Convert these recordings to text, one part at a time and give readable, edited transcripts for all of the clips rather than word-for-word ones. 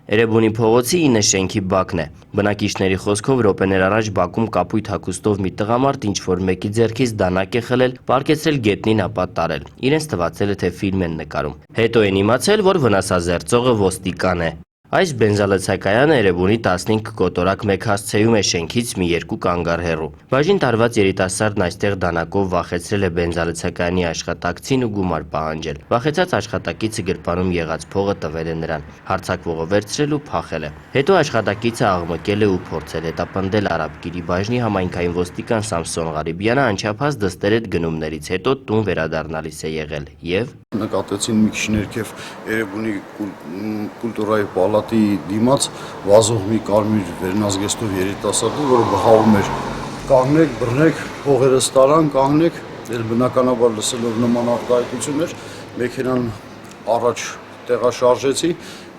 Էրեբունի փողոցի 9 շենքի բակն է։ Բնակիչների խոսքով րոպեներ առաջ բակում կապույտ հագուստով մի տղամարդ ինչ-որ մեկի ձեռքից դանակ է խլել, պառկեցրել գետնին, ապա տարել։ Իրենց թվացել է, թե ֆիլմ են նկարում։ Հետո են իմացել, որ վնասազերծողը ոստիկան է։ Այս բենզալցակայանը Էրեբունի 15 կոտորակ մեկ հասցեում է շենքից մի 2 կանգառ հեռու։ Բաժին տարված երիտասարդն այստեղ դանակով վախեցրել է բենզալցակայանի աշխատակցին ու գումար պահանջել։ Վախեցած աշխատակիցը գրպանում եղած փողը տվել է նրան, հարձակվողը վերցրել ու փախել է։ Հետո աշխատակիցը աղմկել է ու փորձել հետապնդել Արաբկիրի բաժնի համայնքային ոստիկան Սամսոն Ղարիբյանը անչափահաս դստեր հետ գնումներից հետո տուն վերադառնալիս է եղել եւ նկատեցին մի քիչ ներքև Էրեբունի կուլտուրայի պալատի դիմաց վազող մի կարմիր վերնազգեստով երիտասարդը, որը բղավում էր կանգնեք, բռնեք, փողերս տարան, կանգնեք, դեր բնականաբար լսելով նման արտահայտություններ, մեքենան առաջ տեղաշարժեցի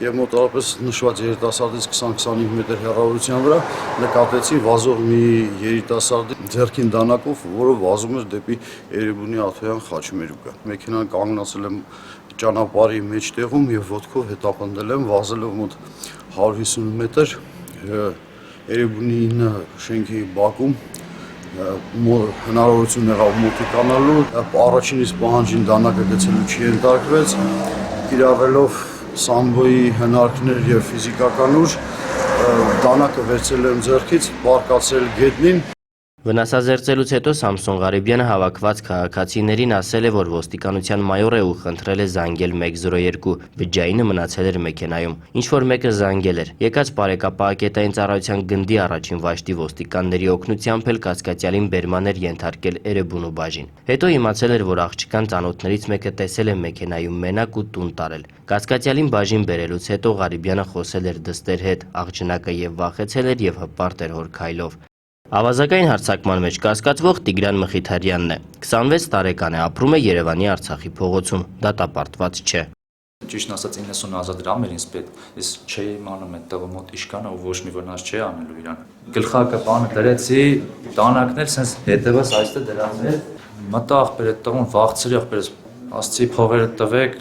եւ մոտավորապես նշված երիտասարդից 20-25 մետր հեռավորության վրա նկատեցի վազող մի երիտասարդի ձեռքին դանակով, որը վազում էր դեպի Էրեբունի Աթոյան խաչմերուկը։ Մեքենան կանգնացել եմ ճանապարհի մեջտեղում եւ ոտքով հետապնդել եմ վազելով մոտ 150 մետր Էրեբունի 9 շենքի բակում հնարավորություն եղավ մոտիկանալու, առաջինից պահանջին դանակը գցելու չենթարկվեց, կիրավելով սամբոյի հնարքներ եւ ֆիզիկական ուժ, դանակը վերցրել եմ ձեռքից, պառկացրել գետնին։ Վնասազերծելուց հետո Սամսոն Ղարիբյանը հավաքված քաղաքացիներին ասել է, որ ոստիկանության մայոր է ու խնդրել է զանգել 102, բջջայինը մնացել էր մեքենայում։ Ինչ-որ մեկը զանգել էր։ Եկած բարեկապահակետային ծառայության գնդի առաջին վաշտի ոստիկանների օգնությամբ էլ կասկածյալին բերման էր ենթարկել Էրեբունու բաժին։ Հետո իմացել էր, որ աղջկան ծանոթներից մեկը տեսել է մեքենայում մենակ ու տուն տարել։ Կասկածյալին բաժին բերելուց հետո Ղարիբյանը խոսել էր դստեր հետ, աղջնակը եւ վախեցել էր եւ հպարտ էր հոր քայլով։ Ավազակային հարձակման մեջ կասկածվող Տիգրան Մխիթարյանն է, 26 տարեկան է, ապրում է Երևանի Արցախի փողոցում, դատապարտված չէ։ Ճիշտն ասած 90,000 դրամ էր ինձ պետք, ես չէի իմանում այդ տղու մոտ իշքանը ու ոչ մի վնաս չի անելու իրան։ Գլխակը բանը դրեցի, դանակն էլ սենց հետևս այստեղ դրացել, մտա ախպեր այդ տղուն վախցրի ախպերս, ասացի փողերը տվեք,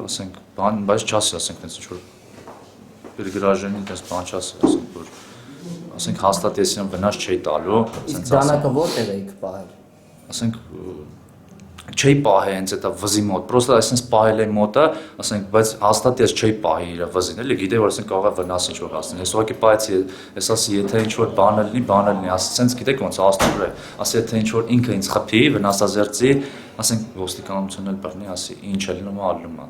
ասենք, բան, բայց չասի, ասենք, տենց ինչ-որ գրաժենի տենց բան չասի, ասենք, որ ասենք հաստատեցին վնաս չի տալու, ասենք դանակը որտեղ էիք պահել։ Ասենք չի պահել հենց այդ վզի մոտ, պրոստը այսպես պահել է մոտը, ասենք, բայց հաստատես չի պահի իր վզին, էլի գիտե որ ասենք կարող է վնաս ինչ-որ հասնել։ Ես ուղղակի պահեցի, ես ասի եթե ինչ-որ բան լինի, ասի սենց գիտեք ոնց աստուր է, ասի եթե ինչ-որ ինքը ինձ խփի, վնասազերծի, ասենք ոստիկանությունն էլ բռնի, ասի ինչ է լինում, ալնում է։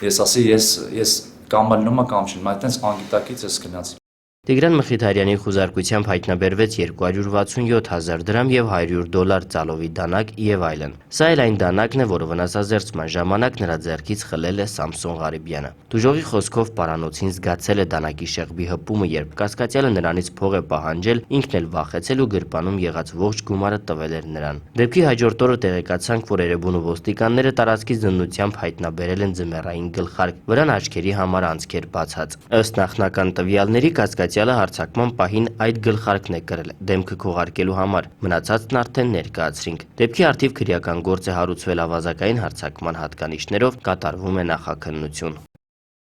Ես ասի ես կամ ալնում եմ կամ չի, բայց այդպես անգիտակից ես գնացի։ Տիգրան Մխիթարյանի խուզարկությամբ հայտնաբերվեց 267,000 դրամ եւ $100 ծալովի դանակ եւ այլն։ Սա էլ այն դանակն է, որը վնասազերծման ժամանակ նրա ձեռքից խլել է Սամսոն Ղարիբյանը։ Դուժողի խոսքով պարանոցին զգացել է դանակի շեղբի հպումը, երբ կասկածյալը նրանից փող է պահանջել, ինքն էլ վախեցել ու գրպանում եղած ողջ գումարը տվել էր նրան։ Դեպքի հաջորդ օրը տեղեկացանք, որ Էրեբունու ոստիկանները տարածքի զննությամբ հայտնաբերել են ձմեռային գլխարկ, վրան աչքերի համար անցքեր բացած։ Ըստ նախնական տվյալների կասկածյալը հարձակման պահին այդ գլխարկն է կրել, դեմքը քողարկելու համար, մնացածն արդեն ներկայացրինք։ Դեպքի առթիվ քրեական գործ է հարուցվել ավազակային հարձակման հատկանիշներով, կատարվում է նախաքննություն։